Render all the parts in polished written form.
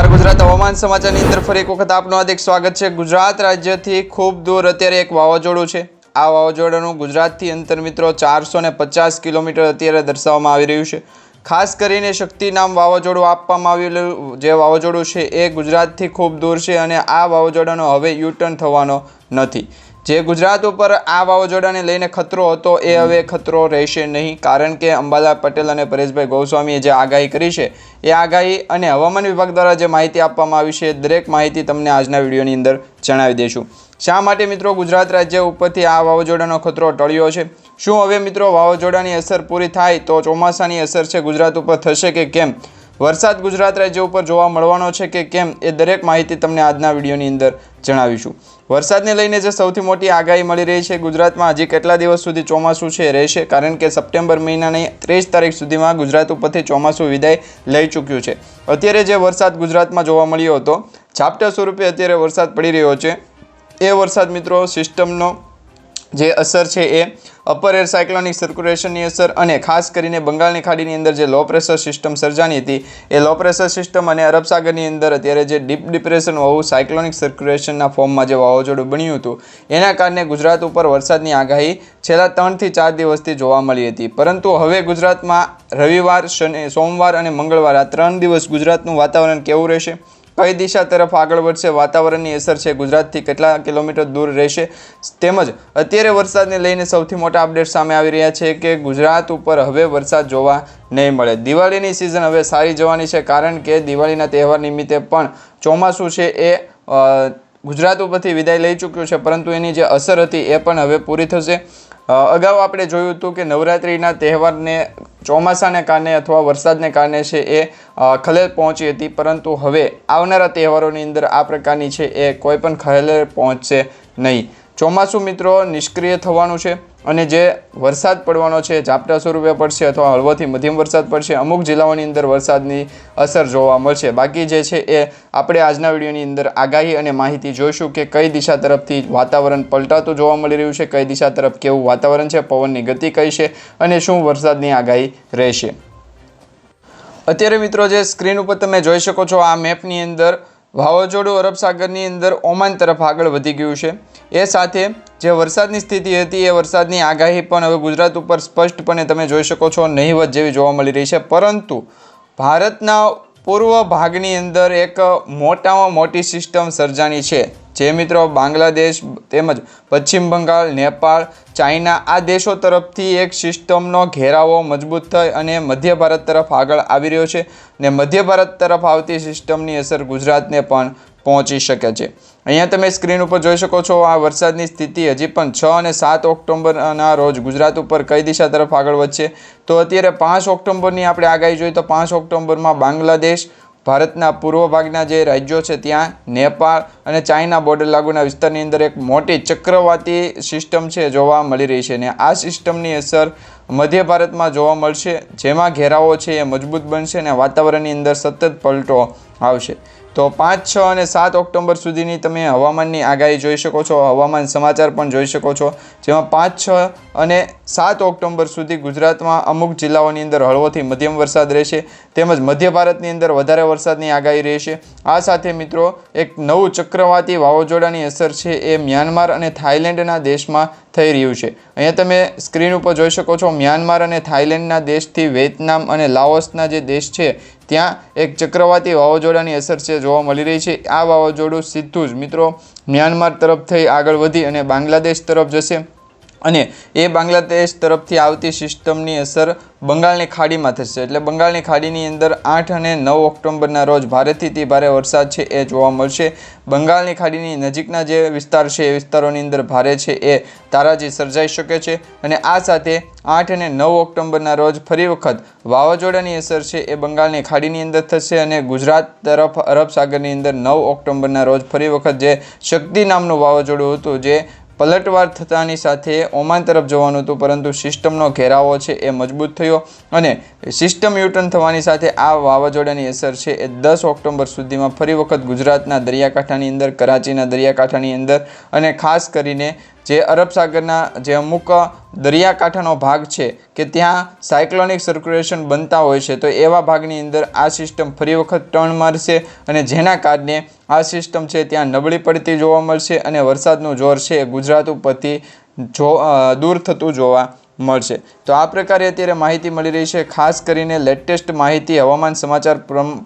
નમસ્કાર ગુજરાત હવામાન સમાચારની અંદર ફરી એક વખત આપનું હાર્દિક સ્વાગત છે। ગુજરાત રાજ્યથી ખૂબ દૂર અત્યારે એક વાવાઝોડું છે। આ વાવાઝોડાનું ગુજરાતથી અંતર મિત્રો 450 કિલોમીટર અત્યારે દર્શાવવામાં આવી રહ્યું છે। ખાસ કરીને શક્તિ નામ વાવાઝોડું આપવામાં આવેલું જે વાવાઝોડું છે એ ગુજરાતથી ખૂબ દૂર છે અને આ વાવાઝોડાનો હવે યુટર્ન થવાનો નથી। જે ગુજરાત ઉપર આ વાવાઝોડાને લઈને ખતરો હતો એ હવે ખતરો રહેશે નહીં, કારણ કે અંબાલાલ પટેલ અને પરેશભાઈ ગોસ્વામીએ જે આગાહી કરી છે એ આગાહી અને હવામાન વિભાગ દ્વારા જે માહિતી આપવામાં આવી છે દરેક માહિતી તમને આજના વિડીયોની અંદર જણાવી દઈશું। શા માટે મિત્રો ગુજરાત રાજ્ય ઉપરથી આ વાવાઝોડાનો ખતરો ટળ્યો છે? શું હવે મિત્રો વાવાઝોડાની અસર પૂરી થાય તો ચોમાસાની અસર છે ગુજરાત ઉપર થશે કે કેમ? વરસાદ ગુજરાત રાજ્ય ઉપર જોવા મળવાનો છે કે કેમ? એ દરેક માહિતી તમને આજના વિડીયોની અંદર જણાવીશું। વરસાદને લઈને જે સૌથી મોટી આગાહી મળી રહી છે ગુજરાતમાં હજી કેટલા દિવસ સુધી ચોમાસું છે રહેશે, કારણ કે સપ્ટેમ્બર મહિનાની 30 તારીખ સુધીમાં ગુજરાત ઉપરથી ચોમાસું વિદાય લઈ ચૂક્યું છે। અત્યારે જે વરસાદ ગુજરાતમાં જોવા મળ્યો હતો ઝાપટા સ્વરૂપે અત્યારે વરસાદ પડી રહ્યો છે એ વરસાદ મિત્રો સિસ્ટમનો જે અસર છે એ અપર એર સાયક્લોનિક સર્ક્યુલેશનની અસર અને ખાસ કરીને બંગાળની ખાડીની અંદર જે લો પ્રેશર સિસ્ટમ સર્જાની હતી એ લો પ્રેશર સિસ્ટમ અને અરબ સાગરની અંદર અત્યારે જે ડીપ ડિપ્રેશન હોવું સાયક્લોનિક સર્ક્યુલેશનના ફોર્મમાં જે વાવાઝોડું બન્યું હતું એના કારણે ગુજરાત ઉપર વરસાદની આગાહી છેલ્લા 3 થી 4 દિવસથી જોવા મળી હતી। પરંતુ હવે ગુજરાતમાં રવિવાર, સોમવાર અને મંગળવાર આ 3 દિવસ ગુજરાતનું વાતાવરણ કેવું રહેશે, કઈ દિશા તરફ આગળ વધશે, વાતાવરણની અસર છે ગુજરાતથી કેટલા કિલોમીટર દૂર રહેશે, તેમજ અત્યારે વરસાદને લઈને સૌથી મોટા અપડેટ સામે આવી રહ્યા છે કે ગુજરાત ઉપર હવે વરસાદ જોવા નહીં મળે। દિવાળીની સિઝન હવે સારી જવાની છે, કારણ કે દિવાળીના તહેવાર નિમિત્તે પણ ચોમાસું છે એ ગુજરાત ઉપરથી વિદાય લઈ ચૂક્યું છે, પરંતુ એની જે અસર હતી એ પણ હવે પૂરી થશે। અગાઉ આપણે જોયું હતું કે નવરાત્રિના તહેવારને ચોમાસાને કારણે અથવા વરસાદને કારણે છે એ ખલેલ પહોંચી હતી, પરંતુ હવે આવનારા તહેવારોની અંદર આ પ્રકારની છે એ કોઈ પણ ખલેલ પહોંચશે નહીં। ચોમાસું મિત્રો નિષ્ક્રિય થવાનું છે અને જે વરસાદ પડવાનો છે ઝાપટા સ્વરૂપે પડશે અથવા હળવોથી મધ્યમ વરસાદ પડશે। અમુક જિલ્લાઓની અંદર વરસાદની અસર જોવા મળશે। બાકી જે છે એ આપણે આજના વિડીયોની અંદર આગાહી અને માહિતી જોઈશું કે કઈ દિશા તરફથી વાતાવરણ પલટાતું જોવા મળી રહ્યું છે, કઈ દિશા તરફ કેવું વાતાવરણ છે, પવનની ગતિ કઈ છે અને શું વરસાદની આગાહી રહેશે। અત્યારે મિત્રો જે સ્ક્રીન ઉપર તમે જોઈ શકો છો આ મેપની અંદર વાવાઝોડું અરબ સાગરની અંદર ઓમાન તરફ આગળ વધી ગયું છે। એ સાથે જે વરસાદની સ્થિતિ હતી એ વરસાદની આગાહી પણ હવે ગુજરાત ઉપર સ્પષ્ટપણે તમે જોઈ શકો છો નહીવત જેવી જોવા મળી રહી છે। પરંતુ ભારતના પૂર્વ ભાગની અંદર એક મોટામાં મોટી સિસ્ટમ સર્જાની છે, જે મિત્રો બાંગ્લાદેશ તેમજ પશ્ચિમ બંગાળ, નેપાળ, ચાઇના આ દેશો તરફથી એક સિસ્ટમનો ઘેરાવો મજબૂત થઈ અને મધ્ય ભારત તરફ આગળ આવી રહ્યો છે ને મધ્ય ભારત તરફ આવતી સિસ્ટમની અસર ગુજરાતને પણ પહોંચી શકે છે। અહીંયા તમે સ્ક્રીન ઉપર જોઈ શકો છો આ વરસાદની સ્થિતિ હજી પણ 6 અને 7 ઓક્ટોબરના રોજ ગુજરાત ઉપર કઈ દિશા તરફ આગળ વધશે તો અત્યારે 5 ઓક્ટોબરની આપણે આગાહી જોઈએ તો 5 ઓક્ટોબરમાં બાંગ્લાદેશ, ભારતના પૂર્વ ભાગના જે રાજ્યો છે ત્યાં નેપાળ અને ચાઇના બોર્ડર લાગુના વિસ્તારની અંદર એક મોટી ચક્રવાતી સિસ્ટમ છે જોવા મળી રહી છે ને આ સિસ્ટમની અસર મધ્ય ભારતમાં જોવા મળશે, જેમાં ઘેરાવો છે એ મજબૂત બનશે અને વાતાવરણની અંદર સતત પલટો આવશે। તો 5, 6 અને 7 ઓક્ટોબર સુધીની તમે હવામાનની આગાહી જોઈ શકો છો, હવામાન સમાચાર પણ જોઈ શકો છો, જેમાં 5, 6 અને 7 ઓક્ટોબર સુધી ગુજરાતમાં અમુક જિલ્લાઓની અંદર હળવોથી મધ્યમ વરસાદ રહેશે તેમજ મધ્ય ભારતની અંદર વધારે વરસાદની આગાહી રહેશે। આ સાથે મિત્રો એક નવું ચક્રવાતી વાવાઝોડાની અસર છે એ મ્યાનમાર અને થાઈલેન્ડના દેશમાં થઈ રહ્યું છે। અહીંયા તમે સ્ક્રીન ઉપર જોઈ શકો છો મ્યાનમાર અને થાઈલેન્ડના દેશથી વિયેતનામ અને લાઓસના જે દેશ છે ત્યાં એક ચક્રવાતી વાવાઝોડાની અસર છે જોવા મળી રહી છે। આ વાવાઝોડું સીધું જ મિત્રો મ્યાનમાર તરફ થઈ આગળ વધી અને બાંગ્લાદેશ તરફ જશે અને એ બાંગ્લાદેશ તરફથી આવતી સિસ્ટમની અસર બંગાળની ખાડીમાં થશે, એટલે બંગાળની ખાડીની અંદર 8 અને 9 ઓક્ટોબરના રોજ ભારેથી અતિ ભારે વરસાદ છે એ જોવા મળશે। બંગાળની ખાડીની નજીકના જે વિસ્તાર છે એ વિસ્તારોની અંદર ભારે છે એ તારાજી સર્જાઈ શકે છે અને આ સાથે 8 અને 9 ઓક્ટોબરના રોજ ફરી વખત વાવાઝોડાની અસર છે એ બંગાળની ખાડીની અંદર થશે અને ગુજરાત તરફ અરબ સાગરની અંદર 9 ઓક્ટોબરના રોજ ફરી વખત જે શક્તિ નામનું વાવાઝોડું હતું જે પલટવાર થતાની સાથે ઓમાન તરફ જવાનું હતું, પરંતુ સિસ્ટમનો ઘેરાવો છે એ મજબૂત થયો અને સિસ્ટમ યુટર્ન થવાની સાથે આ વાવાઝોડાની અસર છે એ 10 ઓક્ટોબર સુધીમાં ફરી વખત ગુજરાતના દરિયાકાંઠાની અંદર, કરાચીના દરિયાકાંઠાની અંદર અને ખાસ કરીને જે અરબ સાગરના જે અમુક દરિયાકાંઠાનો ભાગ છે કે ત્યાં સાયક્લોનિક સર્ક્યુલેશન બનતા હોય છે, તો એવા ભાગની અંદર આ સિસ્ટમ ફરી વખત ટર્ન મારશે અને જેના કારણે આ સિસ્ટમ છે ત્યાં નબળી પડતી જોવા મળશે અને વરસાદનું જોર છે એ ગુજરાત ઉપરથી દૂર થતું જોવા મળશે। તો આ પ્રકારે અત્યારે માહિતી મળી રહી છે। ખાસ કરીને લેટેસ્ટ માહિતી હવામાન સમાચાર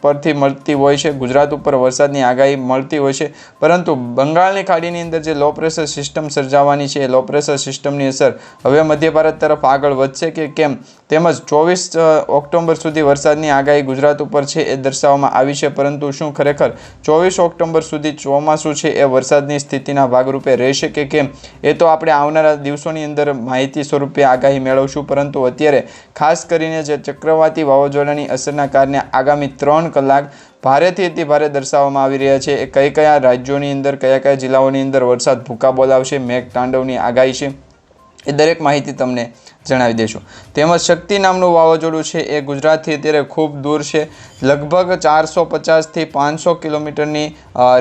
પરથી મળતી હોય છે। ગુજરાત ઉપર વરસાદની આગાહી મળતી હોય છે, પરંતુ બંગાળની ખાડીની અંદર જે લો પ્રેશર સિસ્ટમ સર્જાવાની છે, એ લો પ્રેશર સિસ્ટમની અસર હવે મધ્ય ભારત તરફ આગળ વધશે કે કેમ, તેમજ 24 ઓક્ટોબર સુધી વરસાદની આગાહી ગુજરાત ઉપર છે એ દર્શાવવામાં આવી છે। પરંતુ શું ખરેખર 24 ઓક્ટોબર સુધી ચોમાસું છે એ વરસાદની સ્થિતિના ભાગરૂપે રહેશે કે કેમ, એ તો આપણે આવનારા દિવસોની અંદર માહિતી સ્વરૂપે આગાહી મેળવશું। પરંતુ અત્યારે ખાસ કરીને જે ચક્રવાતી વાવાઝોડાની અસરના કારણે આગામી 3 કલાક ભારેથી અતિ ભારે દર્શાવવામાં આવી રહ્યા છે। એ કયા રાજ્યોની અંદર, કયા જિલ્લાઓની અંદર વરસાદ ભૂકા બોલાવશે, મેઘ તાંડવની આગાહી છે, એ દરેક માહિતી તમને જણાવી દઈશું। તેમજ શક્તિ નામનું વાવાઝોડું છે એ ગુજરાતથી અત્યારે ખૂબ દૂર છે, લગભગ 450થી 500 કિલોમીટરની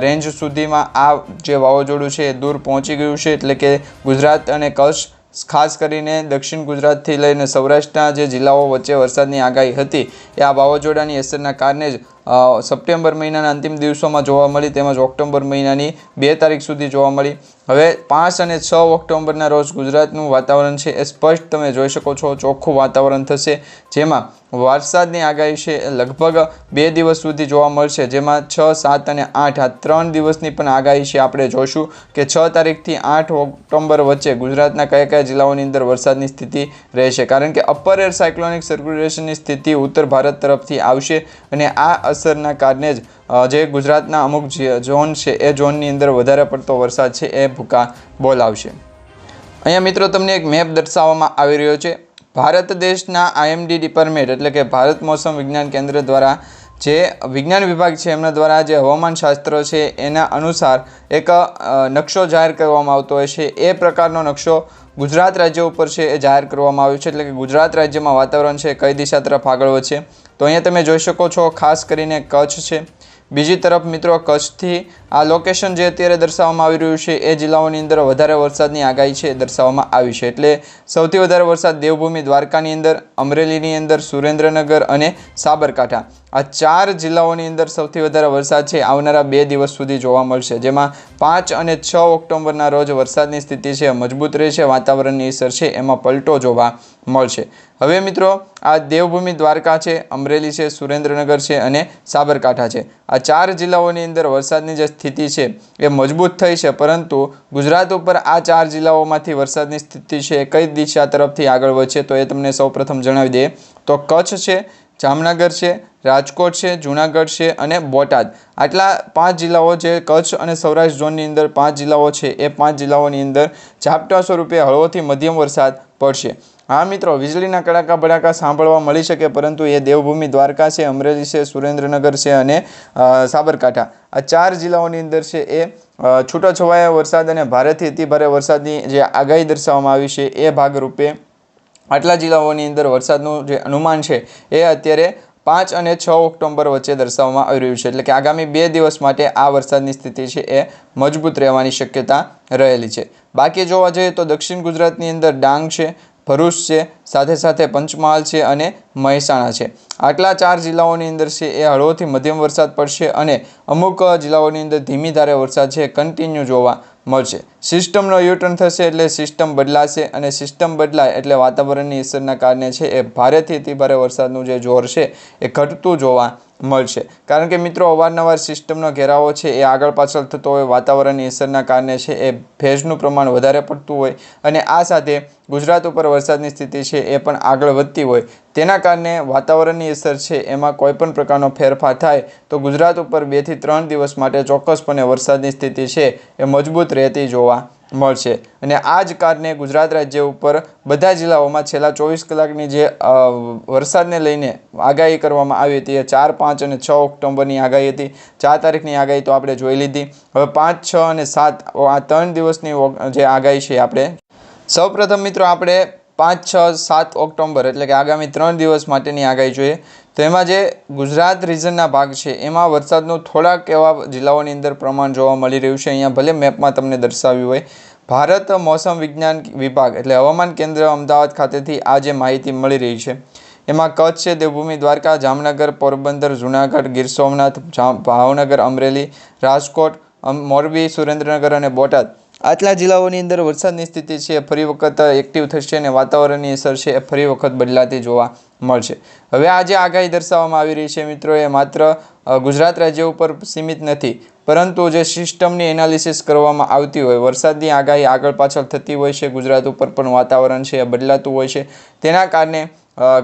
રેન્જ સુધીમાં આ જે વાવાઝોડું છે એ દૂર પહોંચી ગયું છે। એટલે કે ગુજરાત અને કચ્છ, ખાસ કરીને દક્ષિણ ગુજરાતથી લઈને સૌરાષ્ટ્રના જે જિલ્લાઓ વચ્ચે વરસાદની આગાહી હતી એ આ વાવાઝોડાની અસરના કારણે જ સપ્ટેમ્બર મહિનાના અંતિમ દિવસોમાં જોવા મળી, તેમજ ઓક્ટોબર મહિનાની 2 તારીખ સુધી જોવા મળી। હવે 5 અને 6 ઓક્ટોબરના રોજ ગુજરાતનું વાતાવરણ છે એ સ્પષ્ટ તમે જોઈ શકો છો, ચોખ્ખું વાતાવરણ થશે, જેમાં વરસાદની આગાહી છે લગભગ 2 દિવસ સુધી જોવા મળશે, જેમાં 6, 7 અને 8 આ 3 દિવસની પણ આગાહી છે આપણે જોશું કે 6 તારીખથી 8 ઓક્ટોબર વચ્ચે ગુજરાતના કયા જિલ્લાઓની અંદર વરસાદની સ્થિતિ રહેશે। કારણ કે અપર એર સાયક્લોનિક સર્ક્યુલેશનની સ્થિતિ ઉત્તર ભારત તરફથી આવશે અને આ અસરના કારણે જ જે ગુજરાતના અમુક ઝોન છે એ ઝોનની અંદર વધારે પડતો વરસાદ છે એ ભૂકા બોલાવશે। અહીંયા મિત્રો તમને એક મેપ દર્શાવવામાં આવી રહ્યો છે। ભારત દેશના IMD ડિપાર્ટમેન્ટ એટલે કે ભારત મોસમ વિજ્ઞાન કેન્દ્ર દ્વારા જે વિજ્ઞાન વિભાગ છે એમના દ્વારા જે હવામાન શાસ્ત્ર છે એના અનુસાર એક નકશો જાહેર કરવામાં આવતો હોય છે। એ પ્રકારનો નકશો ગુજરાત રાજ્ય ઉપર છે એ જાહેર કરવામાં આવ્યો છે, એટલે કે ગુજરાત રાજ્યમાં વાતાવરણ છે કઈ દિશા તરફ આગળ વધશે। તો અહીંયા તમે જોઈ શકો છો, ખાસ કરીને કચ્છ છે, બીજી તરફ મિત્રો કચ્છથી આ લોકેશન જે અત્યારે દર્શાવવામાં આવી રહ્યું છે એ જિલ્લાઓની અંદર વધારે વરસાદની આગાહી છે દર્શાવવામાં આવી છે। એટલે સૌથી વધારે વરસાદ દેવભૂમિ દ્વારકાની અંદર, અમરેલીની અંદર, સુરેન્દ્રનગર અને સાબરકાંઠા આ 4 જિલ્લાઓની અંદર સૌથી વધારે વરસાદ છે આવનારા 2 દિવસ સુધી જોવા મળશે, જેમાં 5 અને 6 ઓક્ટોબરના રોજ વરસાદની સ્થિતિ છે મજબૂત રહેશે, વાતાવરણની અસર છે એમાં પલટો જોવા મળશે। હવે મિત્રો આ દેવભૂમિ દ્વારકા છે, અમરેલી છે, સુરેન્દ્રનગર છે અને સાબરકાંઠા છે, આ 4 જિલ્લાઓની અંદર વરસાદની જે સ્થિતિ છે એ મજબૂત થઈ છે, પરંતુ ગુજરાત ઉપર આ 4 જિલ્લાઓમાંથી વરસાદની સ્થિતિ છે એ કઈ દિશા તરફથી આગળ વધશે તો એ તમને સૌપ્રથમ જણાવી દઈએ તો કચ્છ છે, જામનગર છે, રાજકોટ છે, જૂનાગઢ છે અને બોટાદ, આટલા 5 જિલ્લાઓ જે કચ્છ અને સૌરાષ્ટ્ર ઝોનની અંદર 5 જિલ્લાઓ છે એ 5 જિલ્લાઓની અંદર ઝાપટા સ્વરૂપે હળવોથી મધ્યમ વરસાદ પડશે। હા મિત્રો, વીજળીના કડાકા ભડાકા સાંભળવા મળી શકે, પરંતુ એ દેવભૂમિ દ્વારકા છે, અમરેલી છે, સુરેન્દ્રનગર છે અને સાબરકાંઠા આ 4 જિલ્લાઓની અંદર છે એ છૂટાછવાયા વરસાદ અને ભારેથી અતિ ભારે વરસાદની જે આગાહી દર્શાવવામાં આવી છે એ ભાગરૂપે આટલા જિલ્લાઓની અંદર વરસાદનું જે અનુમાન છે એ અત્યારે 5 અને 6 ઓક્ટોબર વચ્ચે દર્શાવવામાં આવી રહ્યું છે। એટલે કે આગામી 2 દિવસ માટે આ વરસાદની સ્થિતિ છે એ મજબૂત રહેવાની શક્યતા રહેલી છે। બાકી જોવા જઈએ તો દક્ષિણ ગુજરાતની અંદર ડાંગ છે, ભરૂચ છે, સાથે સાથે પંચમહાલ છે અને મહેસાણા છે, આટલા 4 જિલ્લાઓની અંદર છે એ હળવોથી મધ્યમ વરસાદ પડશે અને અમુક જિલ્લાઓની અંદર ધીમી ધારે વરસાદ છે કન્ટિન્યુ જોવા મળશે। સિસ્ટમનો યુટર્ન થશે એટલે સિસ્ટમ બદલાશે અને સિસ્ટમ બદલાય એટલે વાતાવરણની અસરના કારણે છે એ ભારેથી અતિ ભારે વરસાદનું જે જોર છે એ ઘટતું જોવા મળશે। કારણ કે મિત્રો અવારનવાર સિસ્ટમનો ઘેરાવો છે એ આગળ પાછળ થતો હોય, વાતાવરણની અસરના કારણે છે એ ભેજનું પ્રમાણ વધારે પડતું હોય અને આ સાથે ગુજરાત ઉપર વરસાદની સ્થિતિ છે એ પણ આગળ વધતી હોય, તેના કારણે વાતાવરણની અસર છે એમાં કોઈપણ પ્રકારનો ફેરફાર થાય તો ગુજરાત ઉપર 2 થી 3 દિવસ માટે ચોક્કસપણે વરસાદની સ્થિતિ છે એ મજબૂત રહેતી જોવા મળશે। અને આ જ કારણે ગુજરાત રાજ્ય ઉપર બધા જિલ્લાઓમાં છેલ્લા 24 કલાકની જે વરસાદને લઈને આગાહી કરવામાં આવી હતી એ 4, 5 અને 6 ઓક્ટોબરની આગાહી હતી। 4 તારીખની આગાહી તો આપણે જોઈ લીધી, હવે 5, 6 અને 7 આ 3 દિવસની જે આગાહી છે આપણે સૌપ્રથમ મિત્રો આપણે 5, 6, 7 ઓક્ટોબર એટલે કે આગામી 3 દિવસ માટેની આગાહી જોઈએ। તો એમાં જે ગુજરાત રિજનના ભાગ છે એમાં વરસાદનું થોડાક એવા જિલ્લાઓની અંદર પ્રમાણ જોવા મળી રહ્યું છે। અહીંયા ભલે મેપમાં તમને દર્શાવ્યું હોય, ભારત મોસમ વિજ્ઞાન વિભાગ એટલે હવામાન કેન્દ્ર અમદાવાદ ખાતેથી આ જે માહિતી મળી રહી છે એમાં કચ્છ છે, દેવભૂમિ દ્વારકા, જામનગર, પોરબંદર, જૂનાગઢ, ગીર સોમનાથ, ભાવનગર, અમરેલી, રાજકોટ, મોરબી, સુરેન્દ્રનગર અને બોટાદ આટલા જિલ્લાઓની અંદર વરસાદની સ્થિતિ છે એ ફરી વખત એક્ટિવ થશે અને વાતાવરણની અસર છે એ ફરી વખત બદલાતી જોવા મળશે. હવે આ જે આગાહી દર્શાવવામાં આવી રહી છે મિત્રો એ માત્ર ગુજરાત રાજ્ય ઉપર સીમિત નથી, પરંતુ જે સિસ્ટમની એનાલિસિસ કરવામાં આવતી હોય, વરસાદની આગાહી આગળ પાછળ થતી હોય છે, ગુજરાત ઉપર પણ વાતાવરણ છે એ બદલાતું હોય છે. તેના કારણે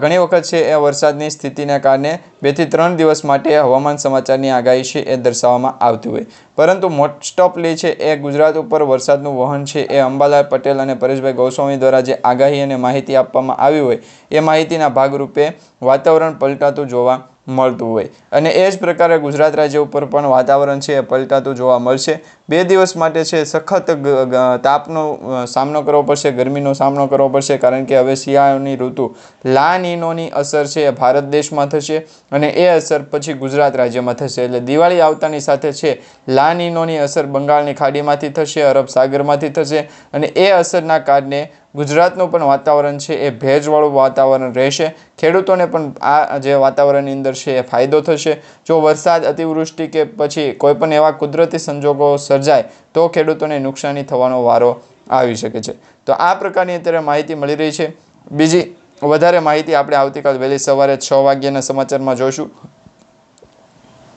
ઘણી વખત છે એ વરસાદની સ્થિતિને કારણે 2 થી 3 દિવસ માટે હવામાન સમાચારની આગાહી છે એ દર્શાવવામાં આવતી હોય, પરંતુ મોસ્ટ ઓફલી છે એ ગુજરાત ઉપર વરસાદનું વહન છે એ અંબાલાલ પટેલ અને પરેશભાઈ ગોસ્વામી દ્વારા જે આગાહી અને માહિતી આપવામાં આવી હોય એ માહિતીના ભાગરૂપે વાતાવરણ પલટાતું જોવા મળતું હોય અને એ જ પ્રકારે ગુજરાત રાજ્ય ઉપર પણ વાતાવરણ છે એ પલટાતું જોવા મળશે. 2 દિવસ માટે છે સખત તાપનો સામનો કરવો પડશે, ગરમીનો સામનો કરવો પડશે, કારણ કે હવે શિયાળાની ઋતુ લા નીનોની અસર છે એ ભારત દેશમાં થશે અને એ અસર પછી ગુજરાત રાજ્યમાં થશે. એટલે દિવાળી આવતાની સાથે છે લા નીનોની અસર બંગાળની ખાડીમાંથી થશે, અરબ સાગરમાંથી થશે અને એ અસરના કારણે ગુજરાતનું પણ વાતાવરણ છે એ ભેજવાળું વાતાવરણ રહેશે. ખેડૂતોને પણ આ જે વાતાવરણની અંદર છે એ ફાયદો થશે. જો વરસાદ, અતિવૃષ્ટિ કે પછી કોઈપણ એવા કુદરતી સંજોગો સર્જાય તો ખેડૂતોને નુકસાની થવાનો વારો આવી શકે છે. તો આ પ્રકારની અત્યારે માહિતી મળી રહી છે. બીજી વધારે માહિતી આપણે આવતીકાલ વહેલી સવારે 6 વાગ્યાના સમાચારમાં જોઈશું.